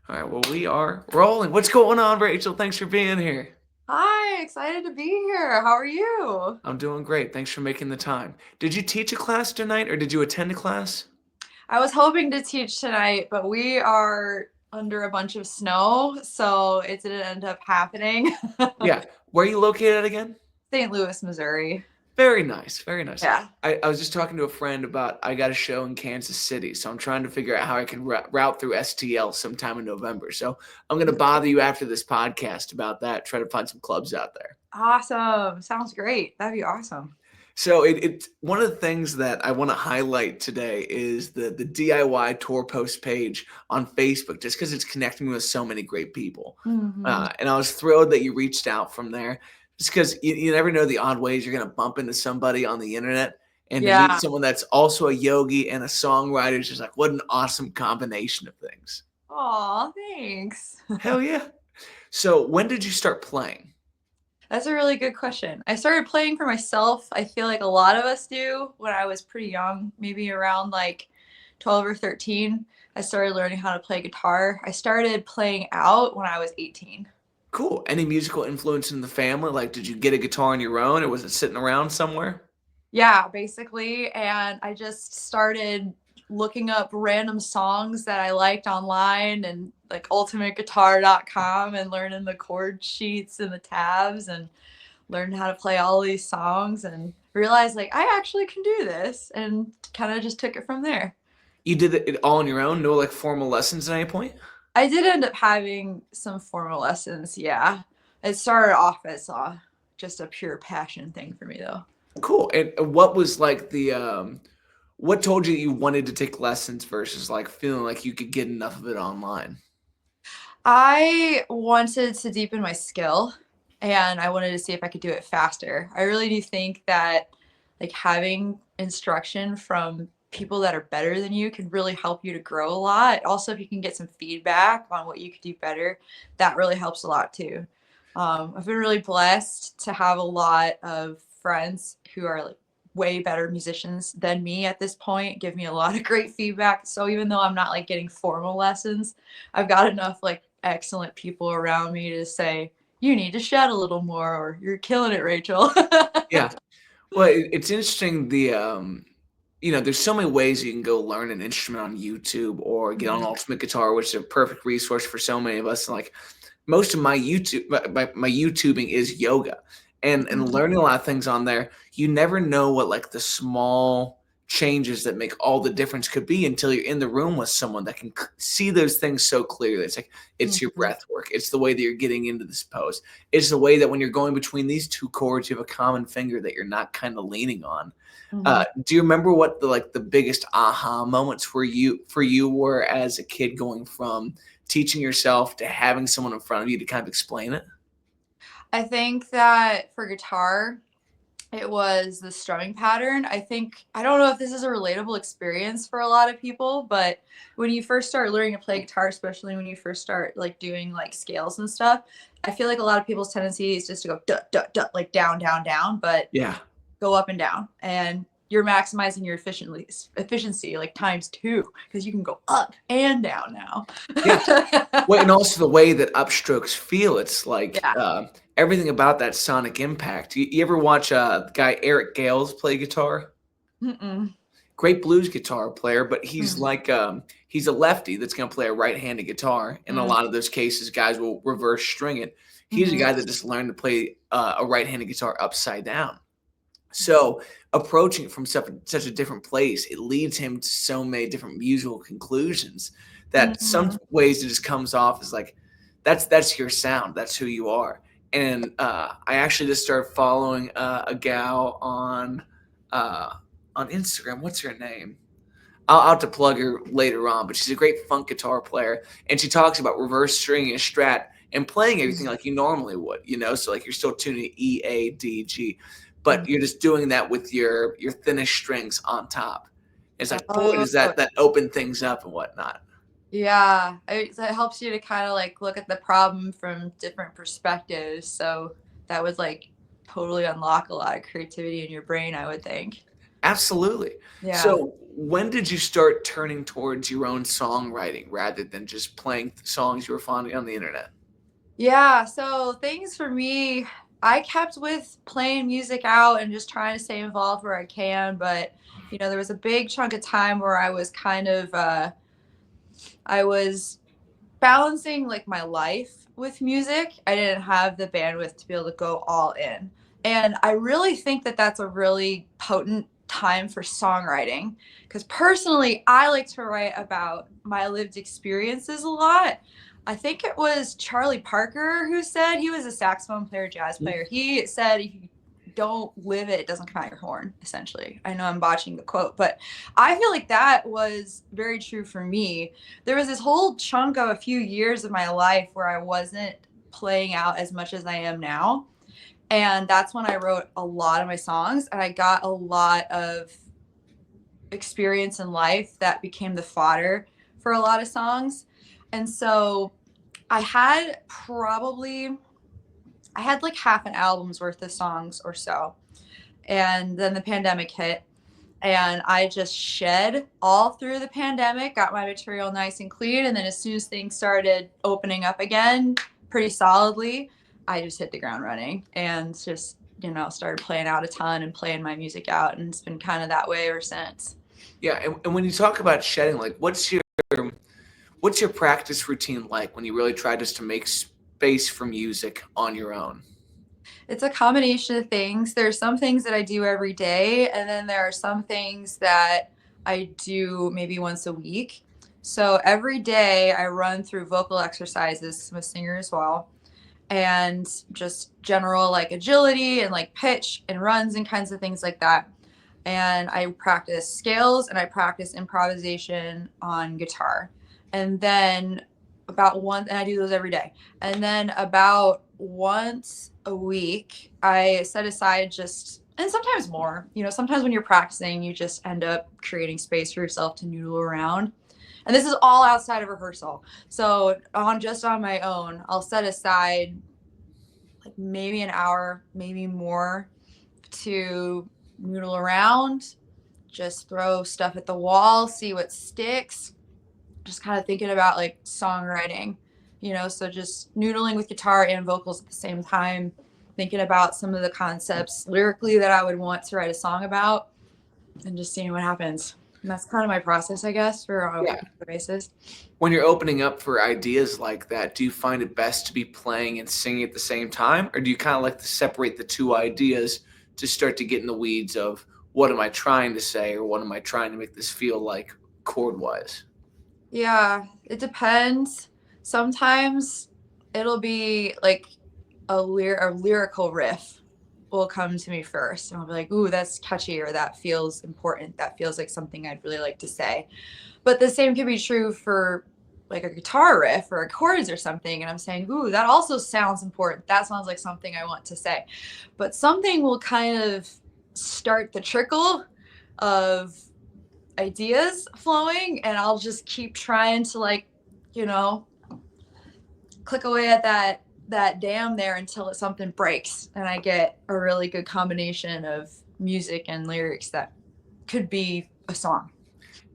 All right, well, we are rolling. What's going on, Rachel? Thanks for being here. Hi, excited to be here. How are you? I'm doing great. Thanks for making the time. Did you teach a class tonight or did you attend a class? I was hoping to teach tonight, but we are under a bunch of snow, so it didn't end up happening. Yeah. Where are you located again? St. Louis, Missouri. Very nice. Very nice. Yeah. I was just talking to a friend about I got a show in Kansas City, so I'm trying to figure out how I can route through STL sometime in November. So I'm going to bother you after this podcast about that, try to find some clubs out there. Awesome. Sounds great. That'd be awesome. So it's one of the things that I want to highlight today is the DIY tour post page on Facebook, just because it's connecting me with so many great people. Hmm. And I was thrilled that you reached out from there, just because you never know the odd ways you're going to bump into somebody on the internet, and to meet Yeah. someone that's also a yogi and a songwriter is just like what an awesome combination of things. Aw, thanks. Hell yeah! So when did you start playing? That's a really good question. I started playing for myself. I feel like a lot of us do when I was pretty young, maybe around like 12 or 13. I started learning how to play guitar. I started playing out when I was 18. Cool. Any musical influence in the family? Like, did you get a guitar on your own, or was it sitting around somewhere? Yeah, basically. And I just started looking up random songs that I liked online and like ultimateguitar.com and learning the chord sheets and the tabs and learned how to play all these songs and realized like I actually can do this and kind of just took it from there. You did it all on your own? No, like, formal lessons at any point? I did end up having some formal lessons, yeah. It started off as just a pure passion thing for me though. Cool. And what was like what told you wanted to take lessons versus like feeling like you could get enough of it online? I wanted to deepen my skill and I wanted to see if I could do it faster. I really do think that like having instruction from people that are better than you can really help you to grow a lot. Also, if you can get some feedback on what you could do better, that really helps a lot too. I've been really blessed to have a lot of friends who are like way better musicians than me at this point, give me a lot of great feedback. So even though I'm not like getting formal lessons, I've got enough like excellent people around me to say, you need to shed a little more, or you're killing it, Rachel. Yeah. Well, it's interesting there's so many ways you can go learn an instrument on YouTube or get on Mhm. Ultimate Guitar, which is a perfect resource for so many of us. And like most of my my YouTubing is yoga, and Mhm. learning a lot of things on there. You never know what like the small changes that make all the difference could be until you're in the room with someone that can see those things so clearly. It's like it's your Mhm. breath work. It's the way that you're getting into this pose. It's the way that when you're going between these two chords, you have a common finger that you're not kind of leaning on. Mhm. Do you remember what the biggest aha moments for you were as a kid going from teaching yourself to having someone in front of you to kind of explain it? I think that for guitar, it was the strumming pattern. I think, I don't know if this is a relatable experience for a lot of people, but when you first start learning to play guitar, especially when you first start like doing like scales and stuff, I feel like a lot of people's tendency is just to go duh, duh, duh, like down, down, down, but Yeah. go up and down. And you're maximizing your efficiency like times two because you can go up and down now. Yeah. Well, and also the way that upstrokes feel, it's like, Yeah. everything about that sonic impact. You ever watch, the guy Eric Gales play guitar? Mm-mm. Great blues guitar player, but he's Mm. like, he's a lefty that's gonna play a right-handed guitar. In a Mm. lot of those cases, guys will reverse string it. He's a Mhm. guy that just learned to play, a right-handed guitar upside down. So approaching it from such a different place, it leads him to so many different musical conclusions that some Mhm. ways it just comes off as like that's your sound, that's who you are. And I actually just started following a gal uh, on Instagram. What's her name? I'll have to plug her later on, but she's a great funk guitar player, and she talks about reverse stringing a Strat and playing everything like you normally would, So like you're still tuning E, A, D, G, but you're just doing that with your thinnest strings on top. It's like, boy, Oh, does that open things up and whatnot. yeah. It helps you to kind of like look at the problem from different perspectives. So that would like totally unlock a lot of creativity in your brain, I would think. Absolutely. Yeah. So when did you start turning towards your own songwriting rather than just playing songs you were finding on the internet? Yeah, so things for me, I kept with playing music out and just trying to stay involved where I can, but there was a big chunk of time where I was kind of I was balancing like my life with music. I didn't have the bandwidth to be able to go all in. And I really think that that's a really potent time for songwriting because personally, I like to write about my lived experiences a lot. I think it was Charlie Parker who said, he was a saxophone player, jazz player. He said, if you don't live it, it doesn't come out your horn, essentially. I know I'm botching the quote, but I feel like that was very true for me. There was this whole chunk of a few years of my life where I wasn't playing out as much as I am now. And that's when I wrote a lot of my songs and I got a lot of experience in life that became the fodder for a lot of songs. And so I had probably I had like half an album's worth of songs or so. And then the pandemic hit and I just shed all through the pandemic, got my material nice and clean. And then as soon as things started opening up again pretty solidly, I just hit the ground running and just, started playing out a ton and playing my music out. And it's been kind of that way ever since. Yeah, and when you talk about shedding, like what's your practice routine like when you really try just to make space for music on your own? It's a combination of things. There's some things that I do every day, and then there are some things that I do maybe once a week. So every day I run through vocal exercises. I'm a singer as well, and just general like agility and like pitch and runs and kinds of things like that. And I practice scales and I practice improvisation on guitar. And then and I do those every day. And then about once a week, I set aside and sometimes more, sometimes when you're practicing, you just end up creating space for yourself to noodle around. And this is all outside of rehearsal. So on my own, I'll set aside like maybe an hour, maybe more to noodle around, just throw stuff at the wall, see what sticks, just kind of thinking about like songwriting, so just noodling with guitar and vocals at the same time, thinking about some of the concepts lyrically that I would want to write a song about and just seeing what happens. And that's kind of my process, I guess, for a Yeah. basis. When you're opening up for ideas like that, do you find it best to be playing and singing at the same time, or do you kind of like to separate the two ideas to start to get in the weeds of what am I trying to say or what am I trying to make this feel like chord wise? Yeah, it depends. Sometimes it'll be like a lyrical riff will come to me first, and I'll be like, "Ooh, that's catchy," or "That feels important. That feels like something I'd really like to say." But the same can be true for like a guitar riff or chords or something, and I'm saying, "Ooh, that also sounds important. That sounds like something I want to say." But something will kind of start the trickle of ideas flowing, and I'll just keep trying to like, you know, click away at that dam there until something breaks and I get a really good combination of music and lyrics that could be a song.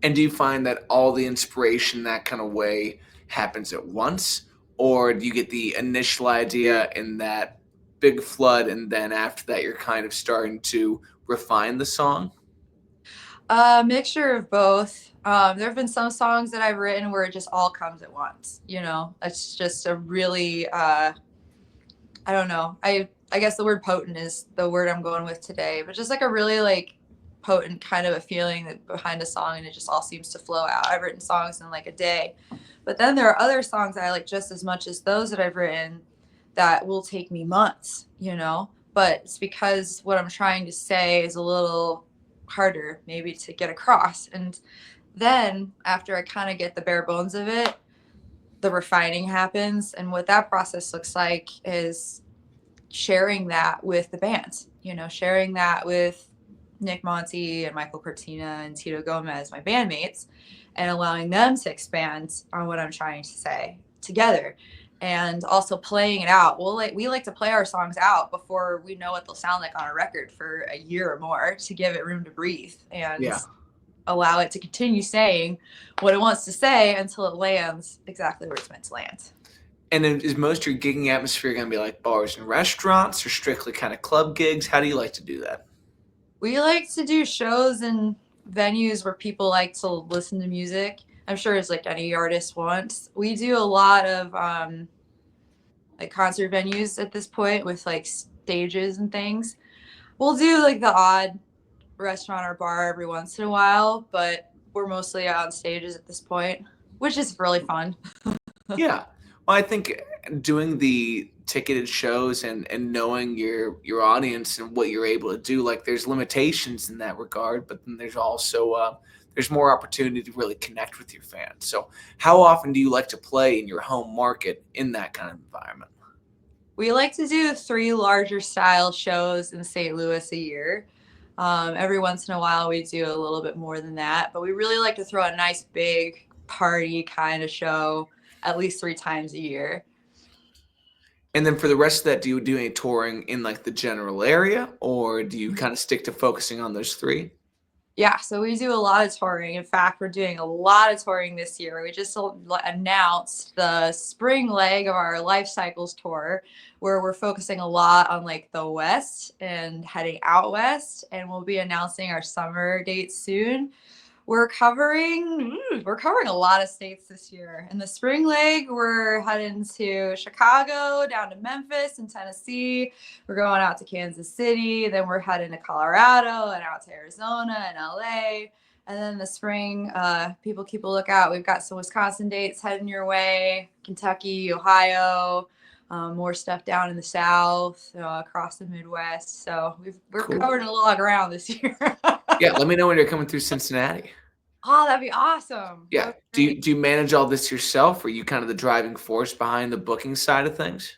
And do you find that all the inspiration that kind of way happens at once, or do you get the initial idea in that big flood, and then after that you're kind of starting to refine the song? A mixture of both. There have been some songs that I've written where it just all comes at once. It's just a really I don't know. I guess the word potent is the word I'm going with today, but just like a really like potent kind of a feeling that behind a song and it just all seems to flow out. I've written songs in like a day. But then there are other songs that I like just as much as those that I've written that will take me months. But it's because what I'm trying to say is a little harder maybe to get across. And then after I kind of get the bare bones of it, the refining happens. And what that process looks like is sharing that with the band, sharing that with Nick Monte and Michael Cortina and Tito Gomez, my bandmates, and allowing them to expand on what I'm trying to say together. and also playing it out. We like to play our songs out before we know what they'll sound like on a record for a year or more, to give it room to breathe and Yeah. allow it to continue saying what it wants to say until it lands exactly where it's meant to land. And then is most of your gigging atmosphere going to be like bars and restaurants, or strictly kind of club gigs? How do you like to do that? We like to do shows in venues where people like to listen to music. I'm sure it's like any artist wants. We do a lot of like concert venues at this point with like stages and things. We'll do like the odd restaurant or bar every once in a while, but we're mostly on stages at this point, which is really fun. Yeah. Well, I think doing the ticketed shows and knowing your audience and what you're able to do, like there's limitations in that regard, but then there's also there's more opportunity to really connect with your fans. So how often do you like to play in your home market in that kind of environment? We like to do 3 larger style shows in St. Louis a year. Every once in a while, we do a little bit more than that, but we really like to throw a nice big party kind of show at least 3 times a year. And then for the rest of that, do you do any touring in like the general area, or do you Mhm. kind of stick to focusing on those three? Yeah, so we do a lot of touring. In fact, we're doing a lot of touring this year. We just announced the spring leg of our Lifecycles tour, where we're focusing a lot on like the West and heading out West, and we'll be announcing our summer dates soon. We're covering a lot of states this year. In the spring leg, we're heading to Chicago, down to Memphis and Tennessee. We're going out to Kansas City. Then we're heading to Colorado and out to Arizona and LA. And then the spring, people keep a lookout. We've got some Wisconsin dates heading your way, Kentucky, Ohio, more stuff down in the South, across the Midwest. So we're Cool. covering a lot of ground this year. Yeah, let me know when you're coming through Cincinnati. Oh, that'd be awesome. That Yeah. would be Do great. you manage all this yourself? Or are you kind of the driving force behind the booking side of things?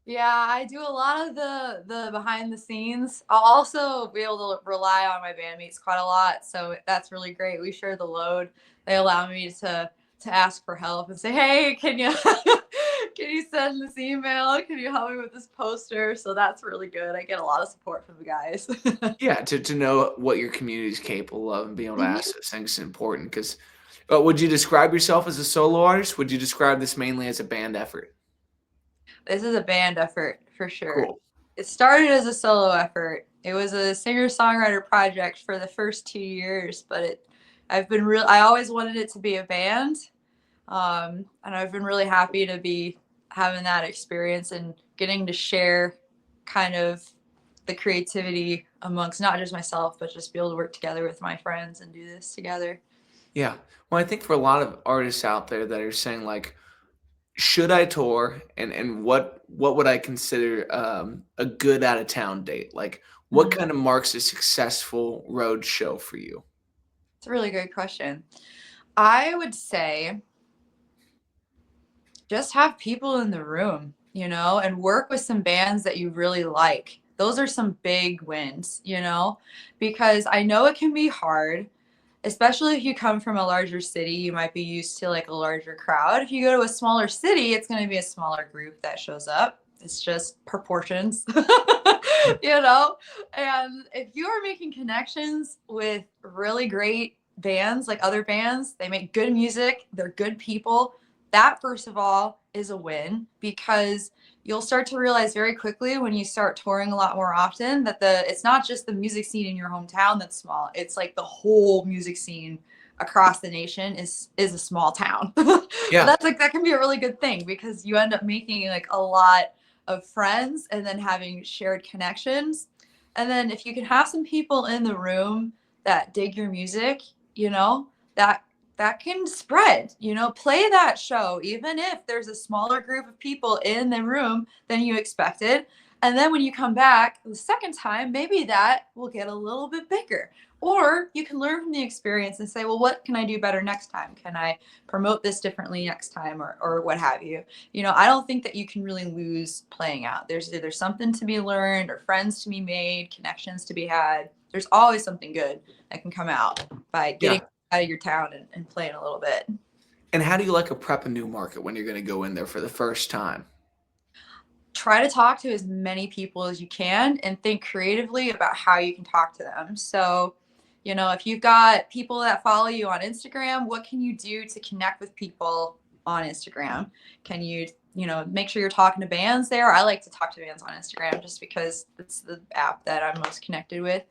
Yeah, I do a lot of the behind the scenes. I'll also be able to rely on my bandmates quite a lot, so that's really great. We share the load. They allow me to ask for help and say, "Hey, can you can you send this email? Can you help me with this poster?" So that's really good. I get a lot of support from the guys. Yeah, to know what your community is capable of and being able to Mhm. ask those things is important. Because, would you describe yourself as a solo artist? Would you describe this mainly as a band effort? This is a band effort for sure. Cool. It started as a solo effort. It was a singer-songwriter project for the first 2 years, but I always wanted it to be a band. And I've been really happy to be having that experience and getting to share kind of the creativity amongst not just myself, but just be able to work together with my friends and do this together. Yeah. Well, I think for a lot of artists out there that are saying like, should I tour, and what would I consider a good out of town date? Like, what Mhm. kind of marks a successful road show for you? It's a really great question. I would say just have people in the room, and work with some bands that you really like. Those are some big wins, because I know it can be hard, especially if you come from a larger city. You might be used to like a larger crowd. If you go to a smaller city, it's going to be a smaller group that shows up. It's just proportions, you know? And if you are making connections with really great bands, like other bands, they make good music, they're good people. That, first of all, is a win, because you'll start to realize very quickly when you start touring a lot more often that it's not just the music scene in your hometown that's small. It's like the whole music scene across the nation is a small town. But Yeah. that can be a really good thing, because you end up making like a lot of friends and then having shared connections. And then if you can have some people in the room that dig your music, you know, that that can spread, play that show even if there's a smaller group of people in the room than you expected. And then when you come back the second time, maybe that will get a little bit bigger. Or you can learn from the experience and say, well, what can I do better next time? Can I promote this differently next time, or what have you? I don't think that you can really lose playing out. There's either something to be learned or friends to be made, connections to be had. There's always something good that can come out by getting Yeah. out of your town and playing a little bit. And how do you like to prep a new market when you're going to go in there for the first time? Try to talk to as many people as you can and think creatively about how you can talk to them. So, if you've got people that follow you on Instagram, what can you do to connect with people on Instagram? Can you, make sure you're talking to bands there? I like to talk to bands on Instagram just because it's the app that I'm most connected with.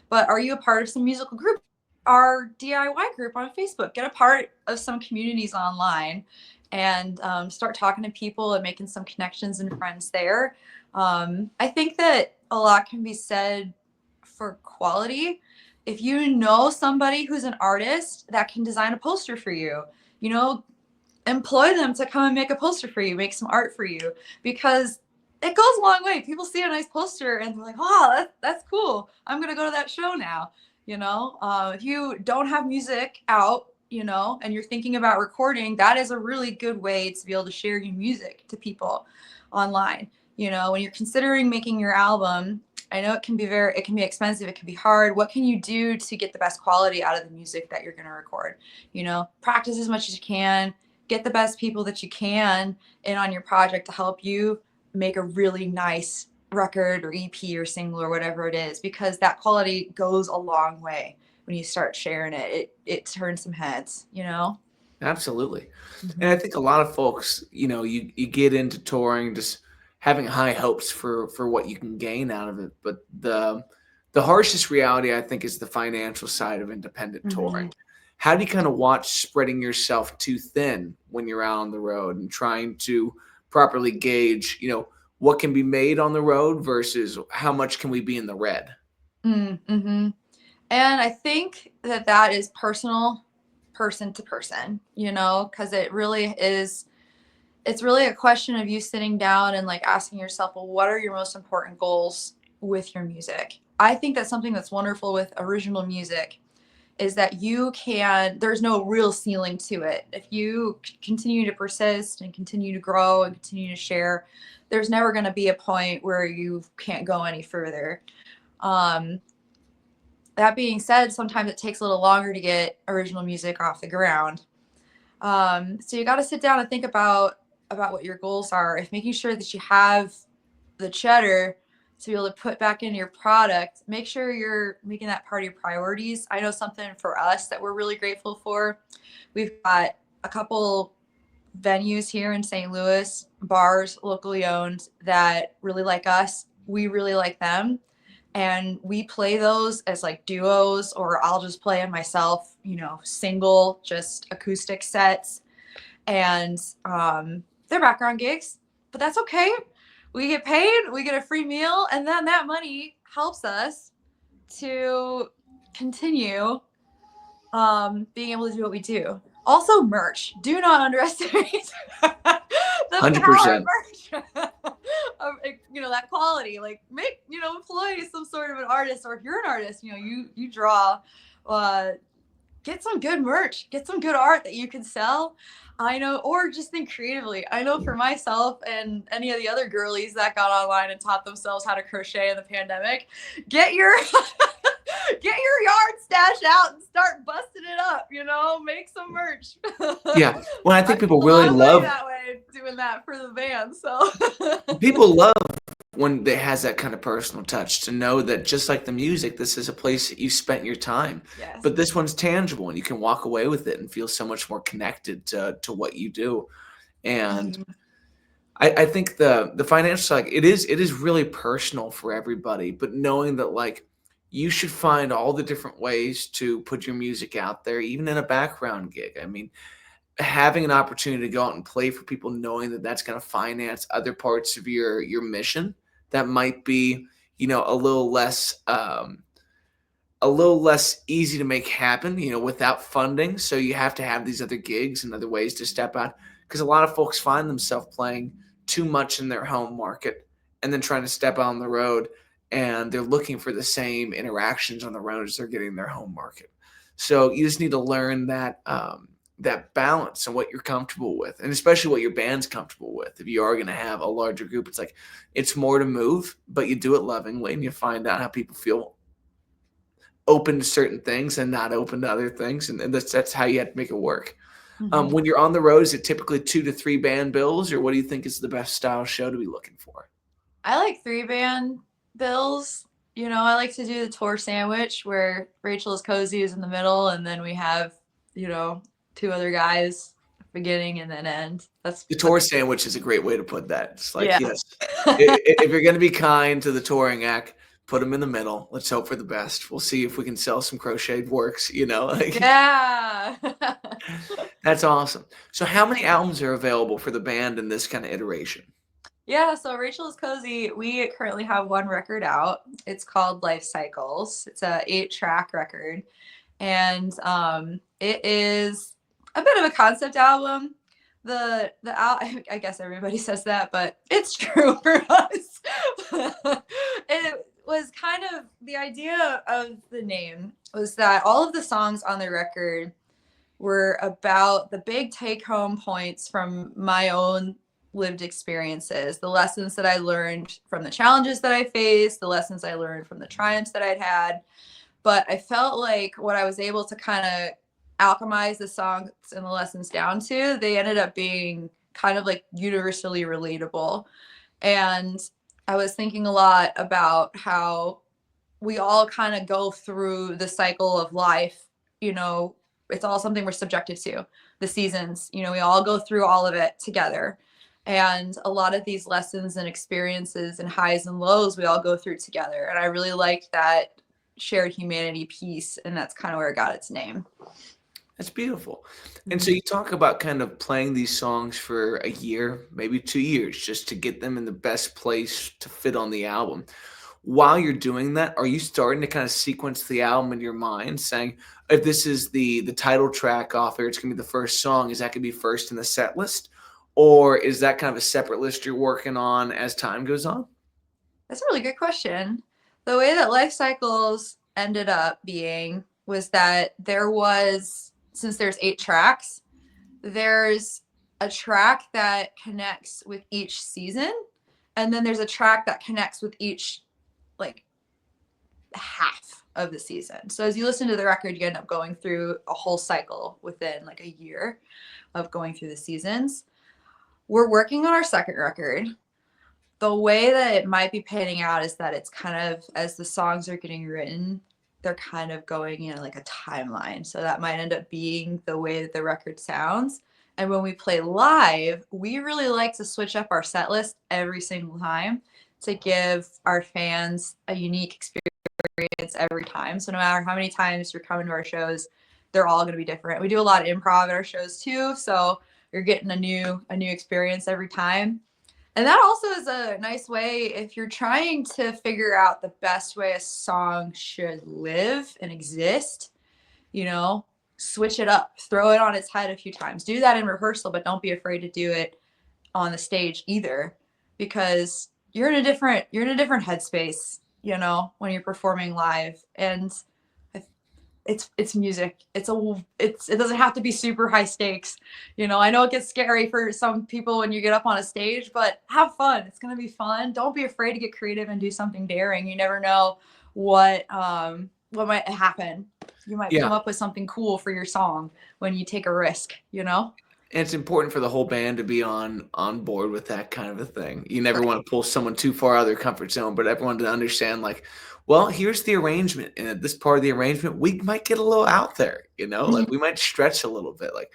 But are you a part of some musical group? Our DIY group on Facebook. Get a part of some communities online and start talking to people and making some connections and friends there. I think that a lot can be said for quality. If you know somebody who's an artist that can design a poster for you, you know, employ them to come and make a poster for you, make some art for you, because it goes a long way. People see a nice poster and they're like, "Oh, that's cool. I'm gonna go to that show now." If you don't have music out, and you're thinking about recording, that is a really good way to be able to share your music to people online. When you're considering making your album, I know it can be expensive. It can be hard. What can you do to get the best quality out of the music that you're going to record? Practice as much as you can, get the best people that you can in on your project to help you make a really nice record or EP or single or whatever it is, because that quality goes a long way. When you start sharing it turns some heads. Absolutely. And Mm-hmm. I think a lot of folks, you get into touring just having high hopes for what you can gain out of it. But the harshest reality, I think, is the financial side of independent Mm-hmm. touring. How do you kind of watch spreading yourself too thin when you're out on the road and trying to properly gauge, what can be made on the road versus how much can we be in the red? Mm-hmm. And I think that is personal, person to person, because it's really a question of you sitting down and like asking yourself, well, what are your most important goals with your music? I think that's something that's wonderful with original music is that there's no real ceiling to it. If you continue to persist and continue to grow and continue to share, there's never going to be a point where you can't go any further. Um, that being said, sometimes it takes a little longer to get original music off the ground. So you got to sit down and think about what your goals are. If making sure that you have the cheddar to be able to put back into your product, make sure you're making that part of your priorities. I know something for us that we're really grateful for. We've got a couple venues here in St. Louis, bars locally owned that really like us. We really like them. And we play those as like duos, or I'll just play them myself, single, just acoustic sets. And they're background gigs, but that's okay. We get paid, we get a free meal, and then that money helps us to continue being able to do what we do. Also, merch. Do not underestimate the power of 100%. merch. That quality. Like, employ some sort of an artist, or if you're an artist, you draw. Get some good merch. Get some good art that you can sell. I know, or just think creatively. I know for myself and any of the other girlies that got online and taught themselves how to crochet in the pandemic, get your get your yard stash out and start busting it up, make some merch. Yeah. Well, I I think make people a lot really of money love that way doing that for the band. So people love when it has that kind of personal touch to know that just like the music, this is a place that you spent your time. yes. But this one's tangible and you can walk away with it and feel so much more connected to what you do. And Mhm. I think the financial side, it is really personal for everybody, but knowing that like you should find all the different ways to put your music out there, even in a background gig. I mean, having an opportunity to go out and play for people, knowing that that's going to finance other parts of your mission that might be, a little less easy to make happen, without funding. So you have to have these other gigs and other ways to step out, because a lot of folks find themselves playing too much in their home market and then trying to step out on the road, and they're looking for the same interactions on the road as they're getting in their home market. So you just need to learn that balance and what you're comfortable with, and especially what your band's comfortable with. If you are going to have a larger group, it's like it's more to move, but you do it lovingly, and you find out how people feel open to certain things and not open to other things, and that's how you have to make it work. Mhm. When you're on the road, is it typically 2 to 3 band bills, or what do you think is the best style show to be looking for? I like 3 band bills. I like to do the tour sandwich where Rachel's Kozi is in the middle, and then we have, you know, 2 other guys, beginning and then end. The tour sandwich is a great way to put that. It's like, Yeah. yes, if you're gonna be kind to the touring act, put them in the middle. Let's hope for the best. We'll see if we can sell some crocheted works, like Yeah. that's awesome. So how many albums are available for the band in this kind of iteration? Yeah, so Rachel's Cozy, we currently have one record out. It's called Lifecycles. It's a 8-track record, and it is a bit of a concept album. I guess everybody says that, but it's true for us. It was kind of the idea of the name was that all of the songs on the record were about the big take home points from my own lived experiences, the lessons that I learned from the challenges that I faced, the lessons I learned from the triumphs that I'd had. But I felt like what I was able to kind of alchemize the songs and the lessons down to, they ended up being kind of like universally relatable. And I was thinking a lot about how we all kind of go through the cycle of life. you know it's all something we're subjected to, the seasons. We all go through all of it together, and a lot of these lessons and experiences and highs and lows we all go through together, and I really liked that shared humanity piece, and that's kind of where it got its name. That's beautiful. And so you talk about kind of playing these songs for a year, maybe 2 years, just to get them in the best place to fit on the album. While you're doing that, are you starting to kind of sequence the album in your mind, saying, if this is the title track off here, it's gonna be the first song, is that gonna be first in the set list? Or is that kind of a separate list you're working on as time goes on? That's a really good question. The way that Life Cycles ended up being was that since there's 8 tracks, there's a track that connects with each season, and then there's a track that connects with each like half of the season. So as you listen to the record, you end up going through a whole cycle within like a year of going through the seasons. We're working on our second record. The way that it might be panning out is that it's kind of, as the songs are getting written, they're kind of going in like a timeline. So that might end up being the way that the record sounds. And when we play live, we really like to switch up our set list every single time to give our fans a unique experience every time. So no matter how many times you're coming to our shows, they're all going to be different. We do a lot of improv at our shows too, so you're getting a new experience every time. And that also is a nice way if you're trying to figure out the best way a song should live and exist, switch it up, throw it on its head a few times. Do that in rehearsal, but don't be afraid to do it on the stage either, because you're in a different headspace, when you're performing live. And it's music. It doesn't have to be super high stakes. I know it gets scary for some people when you get up on a stage, but have fun. It's going to be fun. Don't be afraid to get creative and do something daring. You never know what might happen. You might come up with something cool for your song when you take a risk, And it's important for the whole band to be on board with that kind of a thing. You never want to pull someone too far out of their comfort zone, but everyone to understand, like, well, here's the arrangement, and at this part of the arrangement, we might get a little out there, like we might stretch a little bit. Like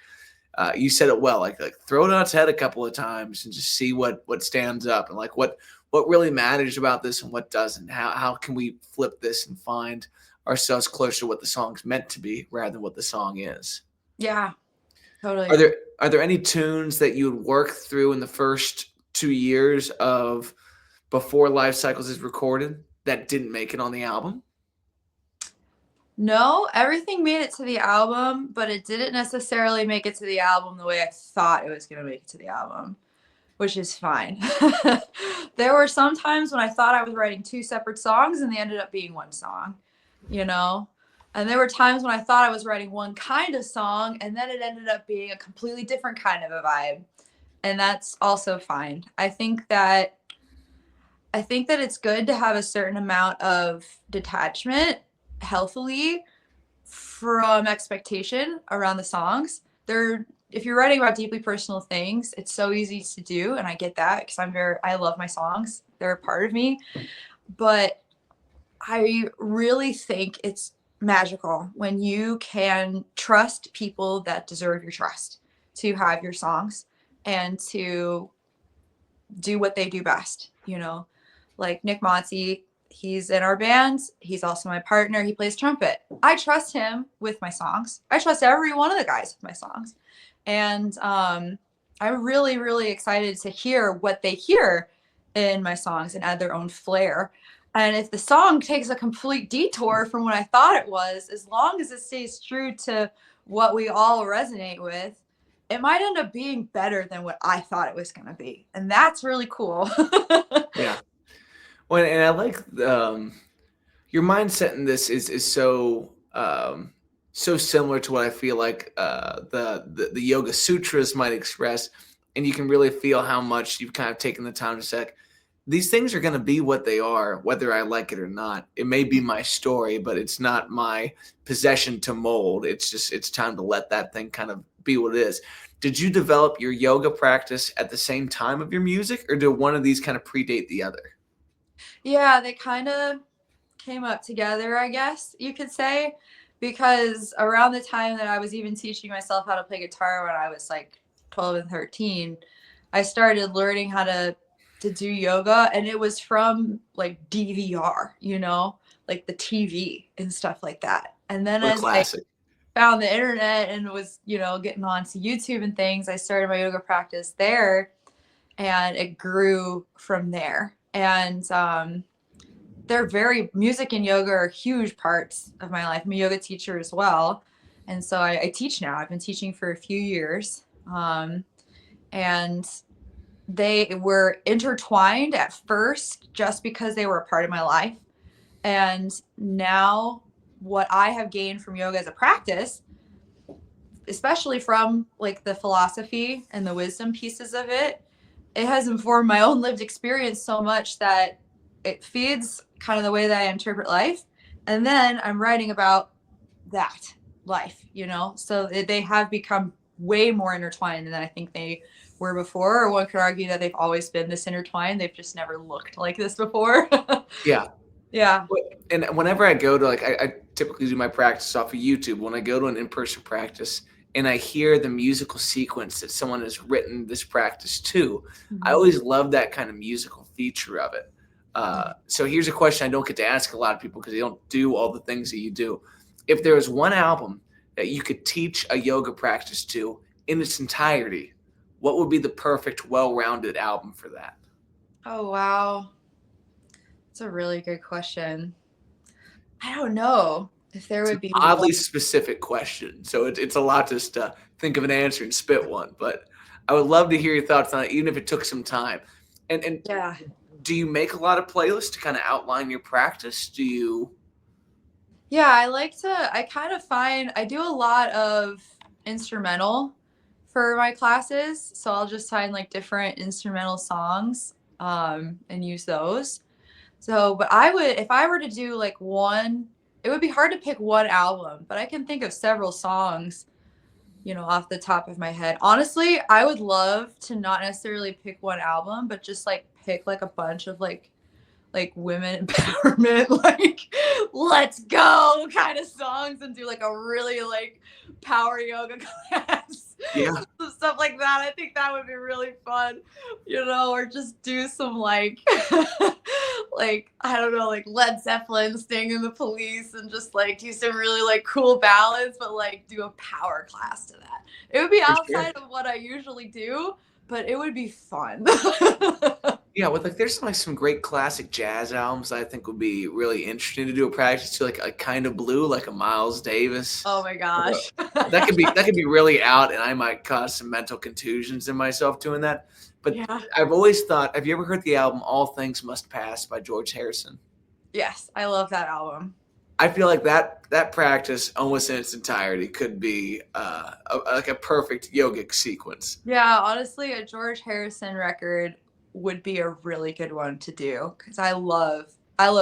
you said it well, like throw it on its head a couple of times and just see what stands up, and like what really matters about this and what doesn't. How can we flip this and find ourselves closer to what the song's meant to be rather than what the song is. Yeah, totally. Are there any tunes that you would work through in the first 2 years of before Lifecycles is recorded that didn't make it on the album? No, everything made it to the album, but it didn't necessarily make it to the album the way I thought it was going to make it to the album, which is fine. There were some times when I thought I was writing 2 separate songs and they ended up being one song, And there were times when I thought I was writing one kind of song and then it ended up being a completely different kind of a vibe. And that's also fine. I think that it's good to have a certain amount of detachment healthily from expectation around the songs. They're if you're writing about deeply personal things, it's so easy to do, and I get that because I love my songs. They're a part of me. But I really think it's magical when you can trust people that deserve your trust to have your songs and to do what they do best, you know. Like Nick Monte, he's in our band. He's also my partner. He plays trumpet. I trust him with my songs. I trust every one of the guys with my songs. And I'm really, really excited to hear what they hear in my songs and add their own flair. And if the song takes a complete detour from what I thought it was, as long as it stays true to what we all resonate with, it might end up being better than what I thought it was going to be. And that's really cool. Yeah. Well, and I like your mindset in this is so so similar to what I feel like the Yoga Sutras might express, and you can really feel how much you've kind of taken the time to say, like, these things are going to be what they are, whether I like it or not. It may be my story, but it's not my possession to mold. It's time to let that thing kind of be what it is. Did you develop your yoga practice at the same time of your music, or did one of these kind of predate the other? Yeah, they kind of came up together, I guess you could say, because around the time that I was even teaching myself how to play guitar when I was like 12 and 13, I started learning how to do yoga, and it was from like DVR, you know, like the TV and stuff like that. And then What a as I classic. found the internet and was, you know, getting onto YouTube and things, I started my yoga practice there, and it grew from there. And they're very music and yoga are huge parts of my life. I'm a yoga teacher as well, and so I teach now. I've been teaching for a few years, and they were intertwined at first just because they were a part of my life. And now what I have gained from yoga as a practice, especially from like the philosophy and the wisdom pieces of it, it has informed my own lived experience so much that it feeds kind of the way that I interpret life. And then I'm writing about that life, you know? So they have become way more intertwined than I think they were before. Or one could argue that they've always been this intertwined. They've just never looked like this before. Yeah. Yeah. And whenever I go to, like, I typically do my practice off of YouTube. When I go to an in-person practice and I hear the musical sequence that someone has written this practice to, I always love that kind of musical feature of it. So here's a question I don't get to ask a lot of people because they don't do all the things that you do. If there was one album that you could teach a yoga practice to in its entirety, what would be the perfect, well-rounded album for that? Oh, wow. That's a really good question. I don't know if there It's would an be oddly one. specific question, so it's a lot just to think of an answer and spit one. But I would love to hear your thoughts on it, even if it took some time. And Yeah. do you make a lot of playlists to kind of outline your practice? Do you? Yeah, I kind of find I do a lot of instrumental for my classes. So I'll just find like different instrumental songs and use those. So, but I would, if I were to do like one, it would be hard to pick one album, but I can think of several songs, you know, off the top of my head. Honestly, I would love to not necessarily pick one album, but just like pick like a bunch of like women empowerment, like let's go kind of songs and do like a really like power yoga class, Yeah, stuff like that. I think that would be really fun, you know, or just do some like, like, I don't know, like Led Zeppelin, Sting and the Police, and just like do some really like cool ballads, but like do a power class to that. It would be for sure. outside of what I usually do, but it would be fun. Yeah, with like there's like some great classic jazz albums I think would be really interesting to do a practice to, like a Kind of Blue, like a Miles Davis. Oh my Or gosh. that could be really out, and I might cause some mental contusions in myself doing that. But Yeah. I've always thought, have you ever heard the album "All Things Must Pass" by George Harrison? Yes, I love that album. I feel like that practice almost in its entirety could be like a perfect yogic sequence. Yeah, honestly, a George Harrison record would be a really good one to do because I love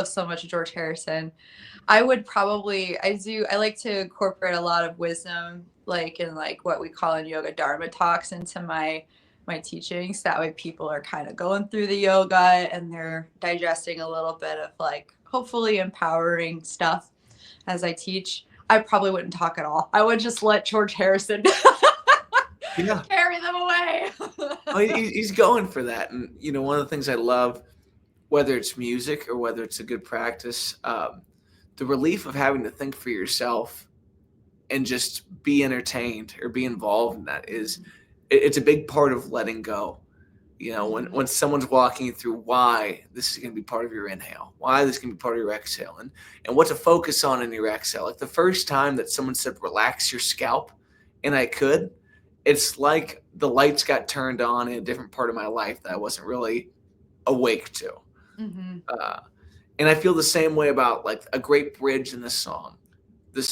so much of George Harrison. I would probably I like to incorporate a lot of wisdom like in like what we call in yoga dharma talks into my teachings. That way people are kind of going through the yoga and they're digesting a little bit of like hopefully empowering stuff as I teach. I probably wouldn't talk at all. I would just let George Harrison Yeah. carry them away. Oh, he's going for that. And, you know, one of the things I love, whether it's music or whether it's a good practice, the relief of having to think for yourself and just be entertained or be involved in that it's a big part of letting go. You know, when someone's walking you through why this is going to be part of your inhale, why this is going to be part of your exhale, and what to focus on in your exhale. Like the first time that someone said, relax your scalp, and I could, it's like the lights got turned on in a different part of my life that I wasn't really awake to. Mm-hmm. And I feel the same way about like a great bridge in this song. This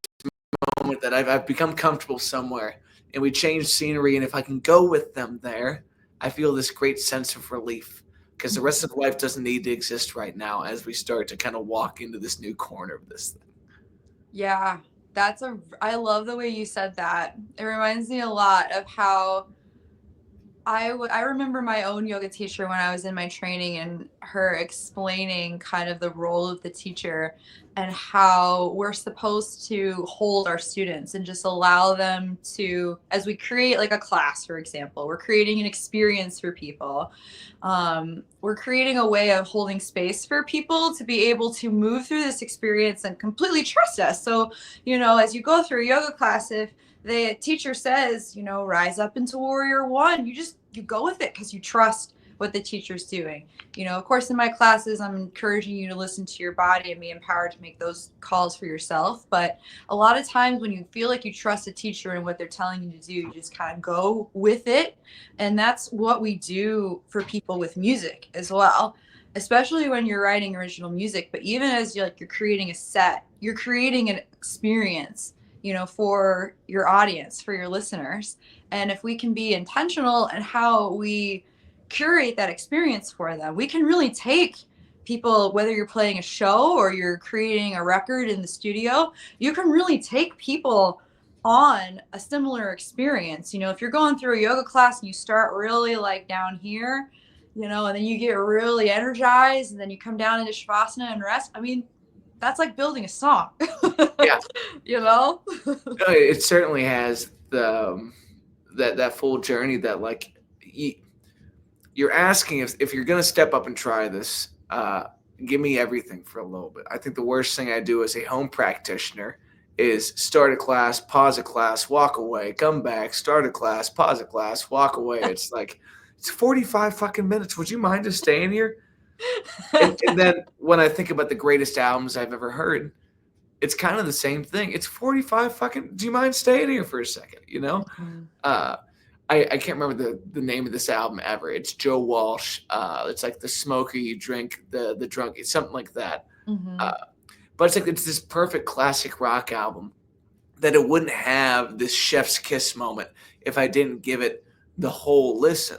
moment that I've become comfortable somewhere and we change scenery. And if I can go with them there, I feel this great sense of relief because the rest of life doesn't need to exist right now as we start to kind of walk into this new corner of this thing. Yeah, I love the way you said that. It reminds me a lot of how I remember my own yoga teacher when I was in my training and her explaining kind of the role of the teacher and how we're supposed to hold our students and just allow them to, as we create like a class, for example, we're creating an experience for people. We're creating a way of holding space for people to be able to move through this experience and completely trust us. So, you know, as you go through a yoga class, if the teacher says, you know, rise up into warrior one, you go with it because you trust what the teacher's doing. You know, of course, in my classes, I'm encouraging you to listen to your body and be empowered to make those calls for yourself. But a lot of times when you feel like you trust a teacher and what they're telling you to do, you just kind of go with it. And that's what we do for people with music as well, especially when you're writing original music. But even as you're creating a set, you're creating an experience, you know, for your audience, for your listeners. And if we can be intentional in how we curate that experience for them, we can really take people, whether you're playing a show or you're creating a record in the studio, you can really take people on a similar experience. You know, if you're going through a yoga class and you start really like down here, you know, and then you get really energized and then you come down into Shavasana and rest. I mean, that's like building a song. Yeah. You know? No, it certainly has that full journey that like you're asking if you're going to step up and try this, give me everything for a little bit. I think the worst thing I do as a home practitioner is start a class, pause a class, walk away, come back, start a class, pause a class, walk away. It's like, it's 45 fucking minutes. Would you mind just staying here? And then when I think about the greatest albums I've ever heard, it's kind of the same thing. It's 45 fucking, do you mind staying here for a second? You know? I can't remember the name of this album ever. It's Joe Walsh. It's like the smoker you drink, the drunk, it's something like that. But it's like it's this perfect classic rock album that it wouldn't have this chef's kiss moment if I didn't give it the whole listen.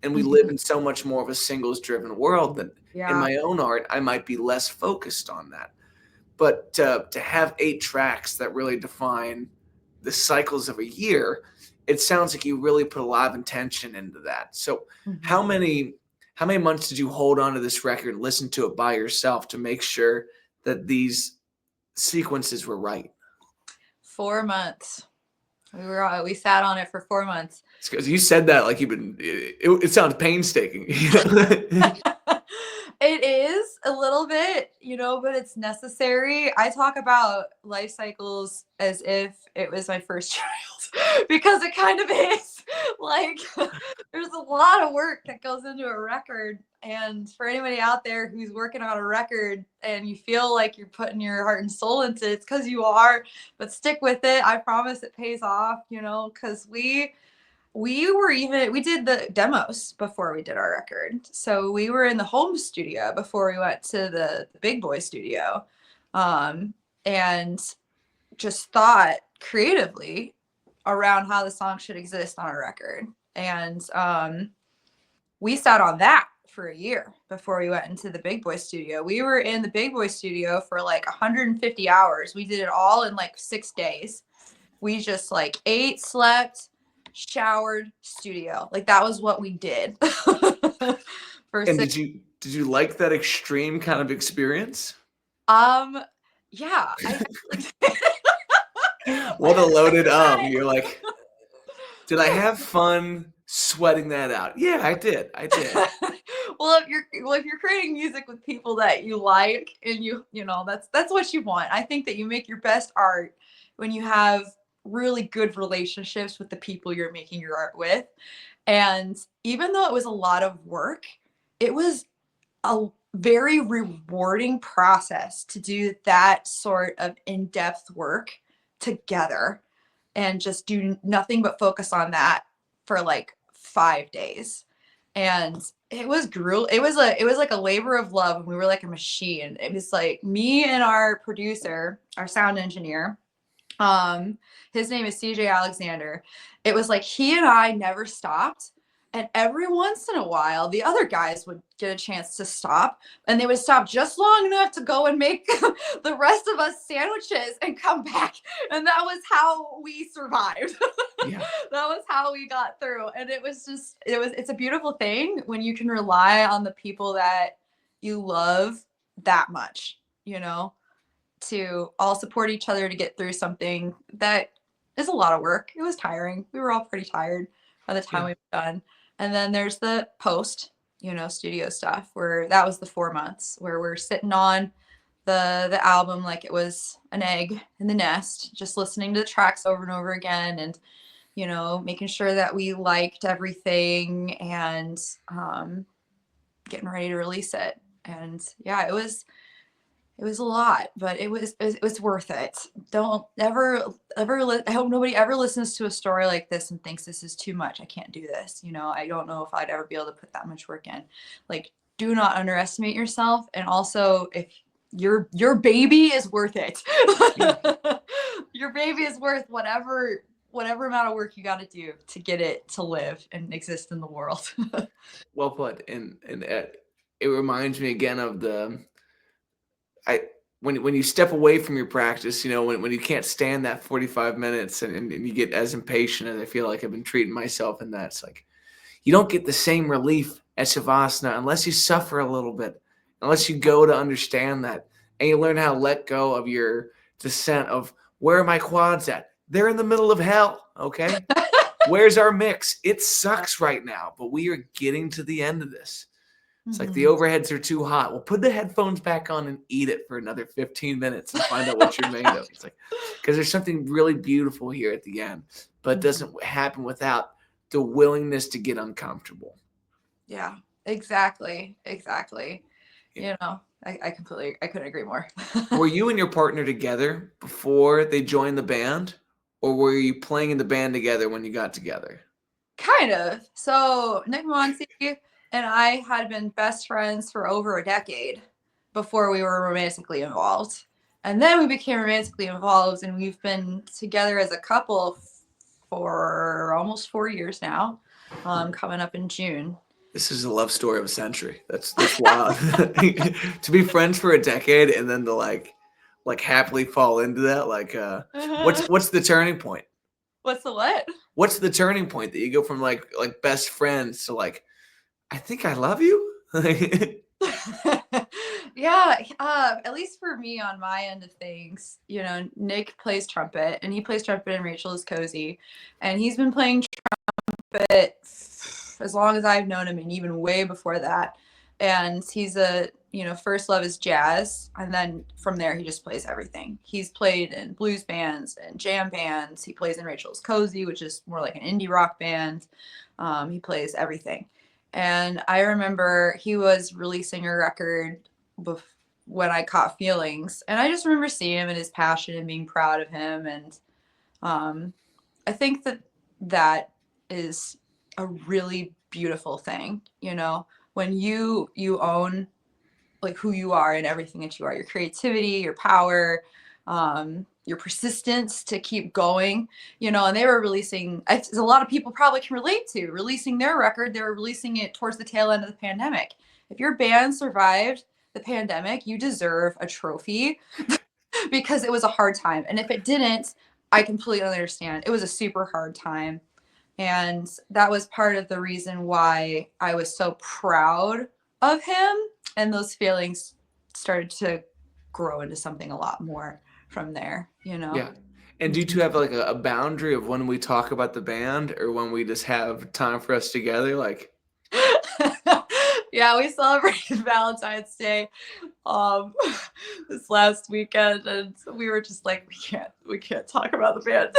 And we live in so much more of a singles driven world that in my own art, I might be less focused on that. But to have 8 tracks that really define the cycles of a year, it sounds like you really put a lot of intention into that. So how many months did you hold on to this record and listen to it by yourself to make sure that these sequences were right? 4 months. We sat on it for 4 months. It's because you said that like you've been. It sounds painstaking. It is a little bit, you know, but it's necessary. I talk about Lifecycles as if it was my first child because it kind of is. Like, there's a lot of work that goes into a record. And for anybody out there who's working on a record and you feel like you're putting your heart and soul into it, it's because you are, but stick with it. I promise it pays off, you know, because we did the demos before we did our record. So we were in the home studio before we went to the big boy studio, and just thought creatively around how the song should exist on a record. And we sat on that for a year before we went into the big boy studio. We were in the big boy studio for like 150 hours. We did it all in like 6 days. we just like ate, slept, showered, studio. Like that was what we did. For And six. did you like that extreme kind of experience? Yeah, What a loaded You're like, did I have fun sweating that out? Yeah, I did. I did. Well, if you're creating music with people that you like and you know that's what you want. I think that you make your best art when you have really good relationships with the people you're making your art with. And even though it was a lot of work, it was a very rewarding process to do that sort of in-depth work together and just do nothing but focus on that for like 5 days. And it was gruel. It was like a labor of love, and we were like a machine. It was like me and our producer, our sound engineer. His name is CJ Alexander. It was like he and I never stopped. And every once in a while, the other guys would get a chance to stop, and they would stop just long enough to go and make the rest of us sandwiches and come back. And that was how we survived. Yeah. That was how we got through. And it's a beautiful thing when you can rely on the people that you love that much, you know, to all support each other to get through something that is a lot of work. It was tiring. We were all pretty tired by the time we were done. And then there's the post, you know, studio stuff, where that was the 4 months where we're sitting on the album like it was an egg in the nest, just listening to the tracks over and over again, and you know, making sure that we liked everything, and getting ready to release it. And yeah, it was a lot, but it was worth it. Don't ever I hope nobody ever listens to a story like this and thinks this is too much. I can't do this. You know, I don't know if I'd ever be able to put that much work in. Like, do not underestimate yourself. And also, if your baby is worth it. Your baby is worth whatever amount of work you got to do to get it to live and exist in the world. Well put. And it reminds me again of when you step away from your practice, you know, when you can't stand that 45 minutes and you get as impatient as I feel like I've been treating myself in that, it's like you don't get the same relief at Shavasana unless you suffer a little bit, unless you go to understand that and you learn how to let go of your descent of where are my quads at? They're in the middle of hell, okay? Where's our mix? It sucks right now, but we are getting to the end of this. It's like the overheads are too hot. Well, put the headphones back on and eat it for another 15 minutes and find out what you're made of. It's like, because there's something really beautiful here at the end, but it doesn't happen without the willingness to get uncomfortable. Yeah, exactly. Yeah. You know, I couldn't agree more. Were you and your partner together before they joined the band, or were you playing in the band together when you got together? Kind of. So Nick Monte and I had been best friends for over a decade before we were romantically involved. And then we became romantically involved, and we've been together as a couple for almost 4 years now, coming up in June. This is a love story of a century. That's wild. To be friends for a decade and then to like happily fall into that. Like, what's the turning point? What's the what? What's the turning point that you go from like best friends to like, I think I love you? Yeah, at least for me on my end of things, you know, Nick plays trumpet, and he plays trumpet in Rachel is Kozi, and he's been playing trumpet as long as I've known him, and even way before that. And he's first love is jazz, and then from there he just plays everything. He's played in blues bands and jam bands. He plays in Rachel's Kozi, which is more like an indie rock band. He plays everything. And I remember he was releasing a record when I caught feelings, and I just remember seeing him and his passion and being proud of him. And I think that is a really beautiful thing, you know, when you own like who you are and everything that you are, your creativity, your power, your persistence to keep going, you know. And they were releasing, as a lot of people probably can relate to, releasing their record. They were releasing it towards the tail end of the pandemic. If your band survived the pandemic, you deserve a trophy because it was a hard time. And if it didn't, I completely understand. It was a super hard time. And that was part of the reason why I was so proud of him. And those feelings started to grow into something a lot more from there, you know? Yeah. And do you two have like a boundary of when we talk about the band or when we just have time for us together? Like, Yeah, we celebrated Valentine's Day um this last weekend, and we were just like, we can't talk about the band.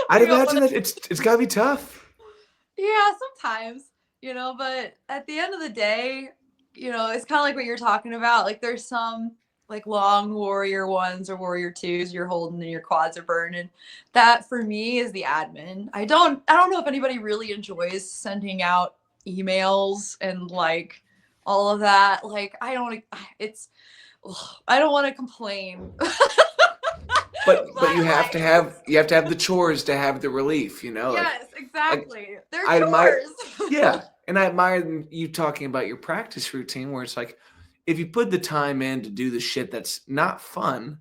I'd We don't imagine want that to. it's gotta be tough. Yeah, sometimes, but at the end of the day, it's kind of like what you're talking about. Like there's some like long warrior ones or warrior twos you're holding and your quads are burning. That for me is the admin. I don't know if anybody really enjoys sending out emails and like all of that. Like it's I don't want to complain. But But like you have to have the chores to have the relief, you know? yes, Like exactly. They're I admire chores. yeah, and I admire you talking about your practice routine where it's like if you put the time in to do the shit that's not fun,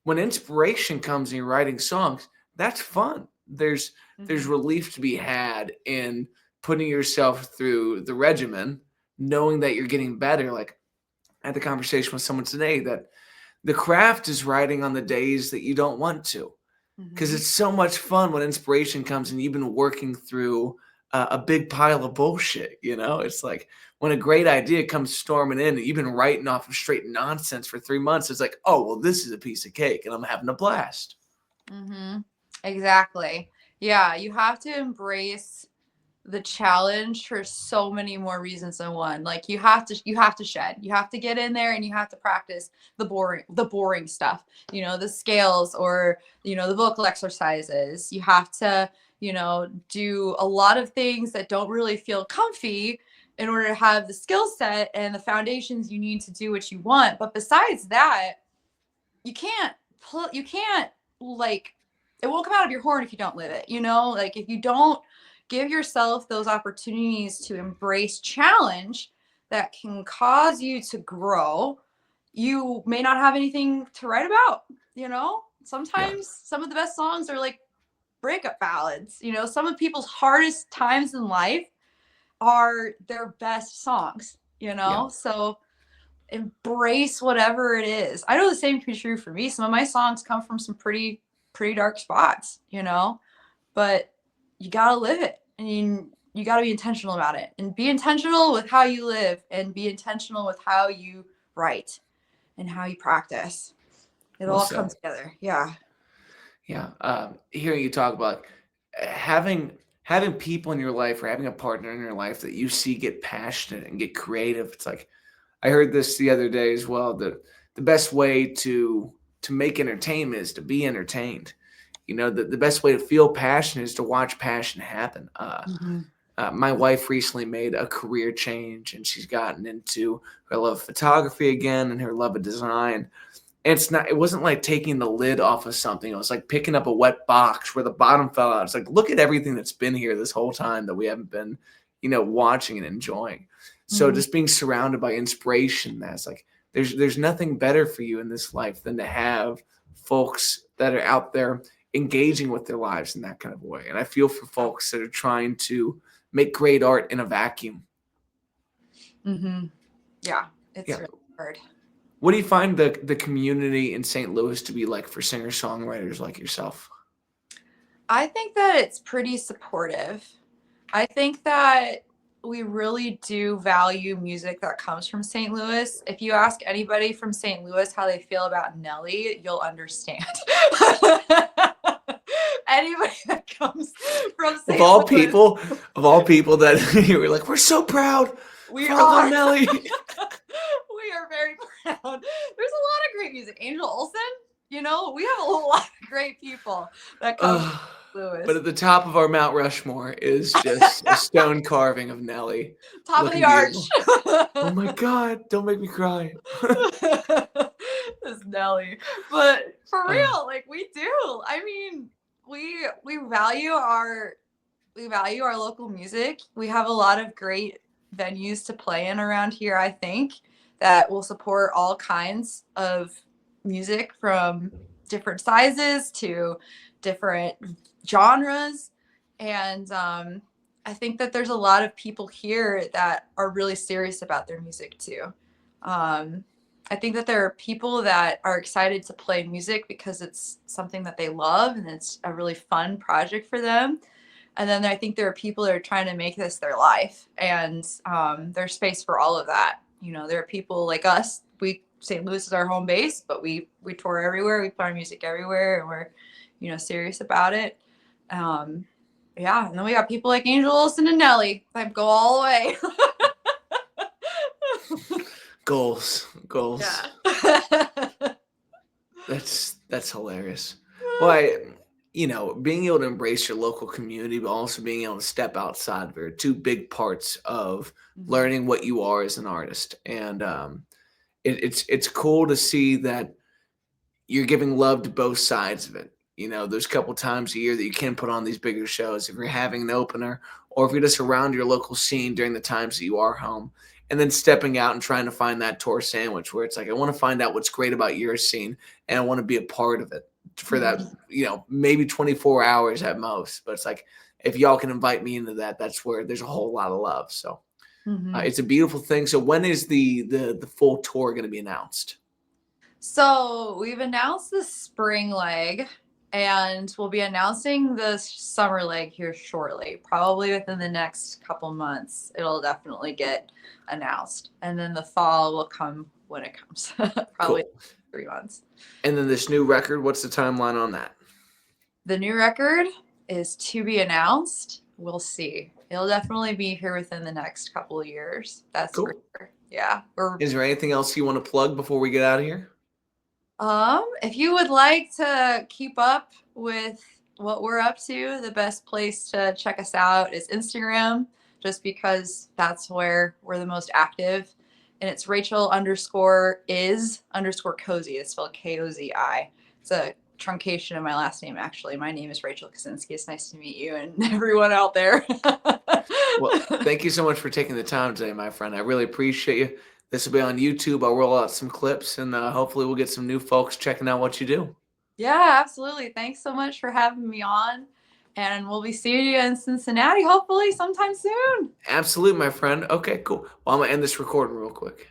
when inspiration comes and you're writing songs, that's fun. There's Mhm. relief to be had in putting yourself through the regimen, knowing that you're getting better. Like I had the conversation with someone today that the craft is writing on the days that you don't want to because Mhm. it's so much fun when inspiration comes and you've been working through a big pile of bullshit. You know, it's like when a great idea comes storming in and you've been writing off of straight nonsense for 3 months. It's like, oh well, this is a piece of cake, and I'm having a blast. Mhm. Exactly. Yeah, you have to embrace the challenge for so many more reasons than one. Like you have to shed. You have to get in there and you have to practice the boring stuff. The scales or the vocal exercises. You have to, do a lot of things that don't really feel comfy in order to have the skill set and the foundations you need to do what you want. But besides that, you can't like it won't come out of your horn if you don't live it, like if you don't give yourself those opportunities to embrace challenge that can cause you to grow, you may not have anything to write about. Yeah, Sometimes some of the best songs are like breakup ballads. Some of people's hardest times in life are their best songs. yeah, So embrace whatever it is. I know the same can be true for me. Some of my songs come from some pretty dark spots, but you gotta live it, and you gotta be intentional about it, and be intentional with how you live, and be intentional with how you write and how you practice. It well all comes said. together. Yeah. Yeah, hearing you talk about having people in your life or having a partner in your life that you see get passionate and get creative. It's like I heard this the other day as well. The best way to make entertainment is to be entertained. You know, the best way to feel passion is to watch passion happen. Mhm. My wife recently made a career change and she's gotten into her love of photography again and her love of design. And it wasn't like taking the lid off of something. It was like picking up a wet box where the bottom fell out. It's like, look at everything that's been here this whole time that we haven't been, watching and enjoying. So Mhm. just being surrounded by inspiration, that's like there's nothing better for you in this life than to have folks that are out there engaging with their lives in that kind of way. And I feel for folks that are trying to make great art in a vacuum. Mhm. Yeah, it's Yeah. really hard. What do you find the community in St. Louis to be like for singer-songwriters like yourself? I think that it's pretty supportive. I think that we really do value music that comes from St. Louis. If you ask anybody from St. Louis how they feel about Nelly, you'll understand. Anybody that comes from Of St. all Louis, people, of all people that you were like, "We're so proud. we Follow are. Nelly." We are very proud. There's a lot of great music. Angel Olsen, we have a lot of great people that come from Ugh. St. But Louis. at the top of our Mount Rushmore is just a stone carving of Nelly Top of the looking arch. beautiful. Oh my god, don't make me cry. It's Nelly. But for Uh, real, like we do. I mean, we value our local music. We have a lot of great venues to play in around here, I think, that will support all kinds of music from different sizes to different genres. And I think that there's a lot of people here that are really serious about their music too. I think that there are people that are excited to play music because it's something that they love and it's a really fun project for them. And then I think there are people that are trying to make this their life, and there's space for all of that. You know, there are people like us. St. Louis is our home base, but we tour everywhere. We play our music everywhere, and we're, you know, serious about it. Yeah, and then we got people like Angel Olsen and Nelly that go all the way. Goals. Yeah. That's hilarious. Well, you know, being able to embrace your local community, but also being able to step outside of it are two big parts of learning what you are as an artist. And it's cool to see that you're giving love to both sides of it. You know, there's a couple times a year that you can put on these bigger shows if you're having an opener, or if you're just around your local scene during the times that you are home, and then stepping out and trying to find that tour sandwich where it's like, I want to find out what's great about your scene, and I want to be a part of it for that, you know, maybe 24 hours at most. But it's like, if y'all can invite me into that, that's where there's a whole lot of love. So it's a beautiful thing. So when is the full tour going to be announced? So we've announced the spring leg, and we'll be announcing the summer leg here shortly. Probably within the next couple months, it'll definitely get announced. And then the fall will come when it comes. Probably Cool. 3 months. And then this new record, what's the timeline on that? The new record is to be announced. We'll see. It'll definitely be here within the next couple of years. That's Cool. for sure. Yeah. Is there anything else you want to plug before we get out of here? If you would like to keep up with what we're up to, the best place to check us out is Instagram, just because that's where we're the most active. And it's Rachel_is_Kozi. It's spelled Kozi. It's a truncation of my last name, actually. My name is Rachel Kozinski. It's nice to meet you and everyone out there. Well, thank you so much for taking the time today, my friend. I really appreciate you. This will be on YouTube. I'll roll out some clips, and hopefully we'll get some new folks checking out what you do. Yeah, absolutely. Thanks so much for having me on. And we'll be seeing you in Cincinnati, hopefully sometime soon. Absolutely, my friend. Okay, cool. Well, I'm going to end this recording real quick.